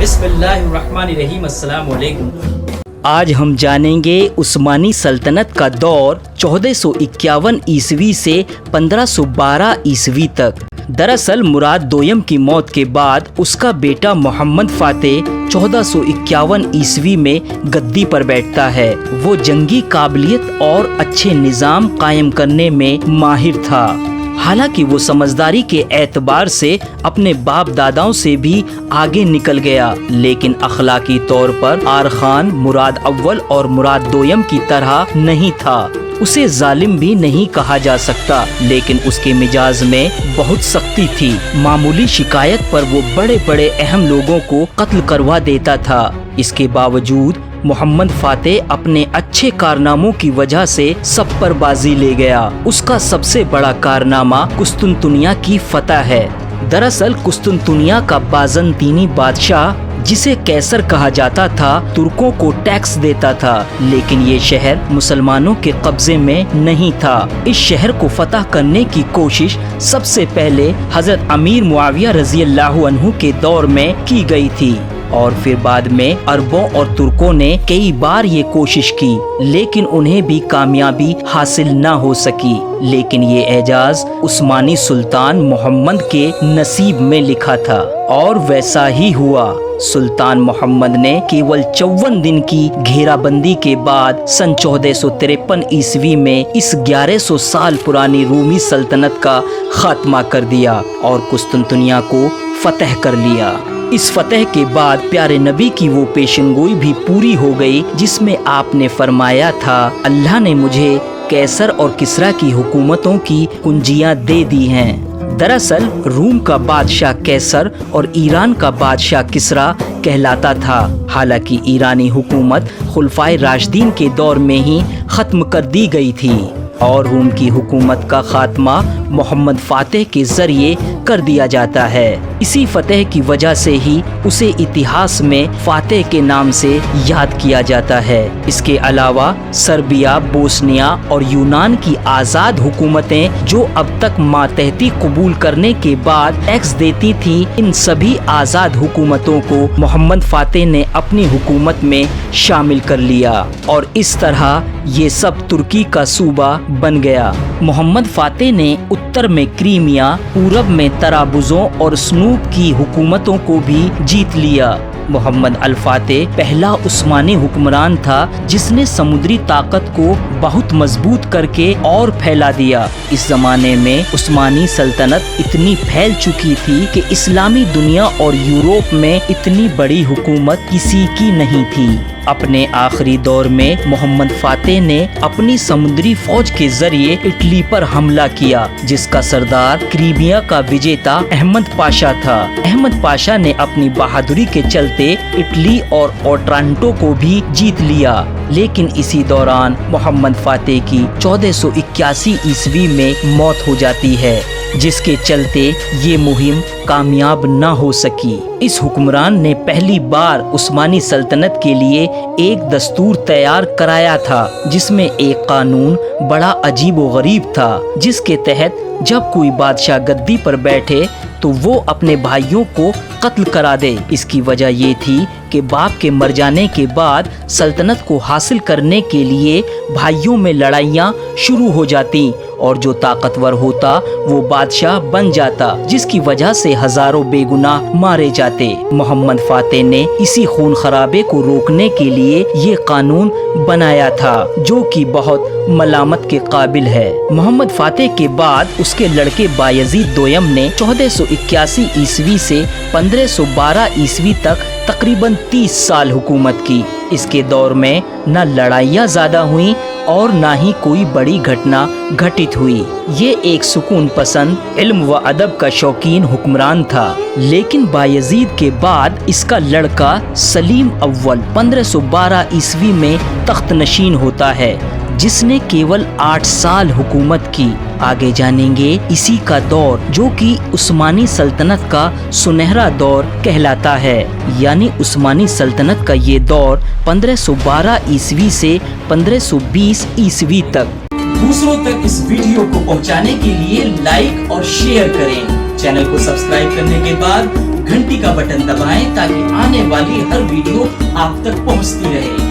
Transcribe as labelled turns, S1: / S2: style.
S1: बिस्मिल्लाहिर्रहमानिर्रहीम। अस्सलाम वालेकुम। आज हम जानेंगे उस्मानी सल्तनत का दौर 1451 ईस्वी से 1512 ईस्वी तक। दरअसल मुराद दोयम की मौत के बाद उसका बेटा मोहम्मद फातेह 1451 ईस्वी में गद्दी पर बैठता है। वो जंगी काबिलियत और अच्छे निज़ाम कायम करने में माहिर था। हालांकि वो समझदारी के एतबार से अपने बाप दादाओं से भी आगे निकल गया, लेकिन अखलाकी तौर पर आर खान मुराद अव्वल और मुराद दोयम की तरह नहीं था। उसे जालिम भी नहीं कहा जा सकता, लेकिन उसके मिजाज में बहुत सख्ती थी। मामूली शिकायत पर वो बड़े बड़े अहम लोगों को कत्ल करवा देता था। इसके बावजूद मोहम्मद फातेह अपने अच्छे कारनामों की वजह से सब पर बाजी ले गया। उसका सबसे बड़ा कारनामा कुस्तुनतुनिया की फतह है। दरअसल कुस्तुनतुनिया का बाज़ंतीनी बादशाह, जिसे कैसर कहा जाता था, तुर्कों को टैक्स देता था, लेकिन ये शहर मुसलमानों के कब्जे में नहीं था। इस शहर को फतह करने की कोशिश सबसे पहले हजरत अमीर मुआविया रज़ियल्लाहु अन्हु के दौर में की गई थी और फिर बाद में अरबों और तुर्कों ने कई बार ये कोशिश की, लेकिन उन्हें भी कामयाबी हासिल न हो सकी। लेकिन ये एजाज उस्मानी सुल्तान मोहम्मद के नसीब में लिखा था और वैसा ही हुआ। सुल्तान मोहम्मद ने केवल 54 दिन की घेराबंदी के बाद सन 1453 ईस्वी में इस 1100 साल पुरानी रूमी सल्तनत का खात्मा कर दिया और कुस्तुनतुनिया को फतह कर लिया। इस फतह के बाद प्यारे नबी की वो पेशनगोई भी पूरी हो गई जिसमें आपने फरमाया था, अल्लाह ने मुझे कैसर और किसरा की हुकूमतों की कुंजियां दे दी हैं। दरअसल रूम का बादशाह कैसर और ईरान का बादशाह किसरा कहलाता था। हालांकि ईरानी हुकूमत खुलफाए राशिदीन के दौर में ही खत्म कर दी गई थी और रूम की हुकूमत का खात्मा मोहम्मद फातेह के जरिए कर दिया जाता है। इसी फतह की वजह से ही उसे इतिहास में फातेह के नाम से याद किया जाता है। इसके अलावा सर्बिया, बोस्निया और यूनान की आज़ाद हुकूमतें जो अब तक मातहती कबूल करने के बाद टैक्स देती थी, इन सभी आज़ाद हुकूमतों को मोहम्मद फातेह ने अपनी हुकूमत में शामिल कर लिया और इस तरह ये सब तुर्की का सूबा बन गया। मोहम्मद फातेह ने उत्तर में क्रीमिया, पूरब में तराबुजों और स्नूप की हुकूमतों को भी जीत लिया। मोहम्मद अल फातेह पहला उस्मानी हुक्मरान था जिसने समुद्री ताकत को बहुत मजबूत करके और फैला दिया। इस जमाने में उस्मानी सल्तनत इतनी फैल चुकी थी कि इस्लामी दुनिया और यूरोप में इतनी बड़ी हुकूमत किसी की नहीं थी। अपने आखिरी दौर में मोहम्मद फातेह ने अपनी समुद्री फौज के जरिए इटली पर हमला किया, जिसका सरदार क्रीमिया का विजेता अहमद पाशा था। अहमद पाशा ने अपनी बहादुरी के चलते इटली और ओट्रांटो को भी जीत लिया, लेकिन इसी दौरान मोहम्मद फातेह की 1481 ईस्वी में मौत हो जाती है, जिसके चलते ये मुहिम कामयाब न हो सकी। इस हुक्मरान ने पहली बार उस्मानी सल्तनत के लिए एक दस्तूर तैयार कराया था, जिसमें एक कानून बड़ा अजीब व गरीब था, जिसके तहत जब कोई बादशाह गद्दी पर बैठे तो वो अपने भाइयों को कत्ल करा दे। इसकी वजह ये थी कि बाप के मर जाने के बाद सल्तनत को हासिल करने के लिए भाइयों में लड़ाइयाँ शुरू हो जाती और जो ताकतवर होता वो बादशाह बन जाता, जिसकी वजह से हजारों बेगुनाह मारे जाते। मोहम्मद फातेह ने इसी खून खराबे को रोकने के लिए ये कानून बनाया था, जो कि बहुत मलामत के काबिल है। मोहम्मद फातेह के बाद उसके लड़के बायजीद दोयम ने 1481 ईस्वी से 1512 ईस्वी तक तकरीबन 30 साल हुकूमत की। इसके दौर में न लड़ाइयाँ ज्यादा हुई और ना ही कोई बड़ी घटना घटित हुई। ये एक सुकून पसंद, इल्म व अदब का शौकीन हुक्मरान था। लेकिन बायजीद के बाद इसका लड़का सलीम अव्वल 1512 ईस्वी में तख्त नशीन होता है, जिसने केवल 8 साल हुकूमत की। आगे जानेंगे इसी का दौर, जो कि उस्मानी सल्तनत का सुनहरा दौर कहलाता है। यानी उस्मानी सल्तनत का ये दौर 1512 ईस्वी से 1520 ईस्वी तक।
S2: दूसरों तक इस वीडियो को पहुंचाने के लिए लाइक और शेयर करें। चैनल को सब्सक्राइब करने के बाद
S1: घंटी का बटन दबाएं ताकि आने वाली हर वीडियो आप तक पहुंचती रहे।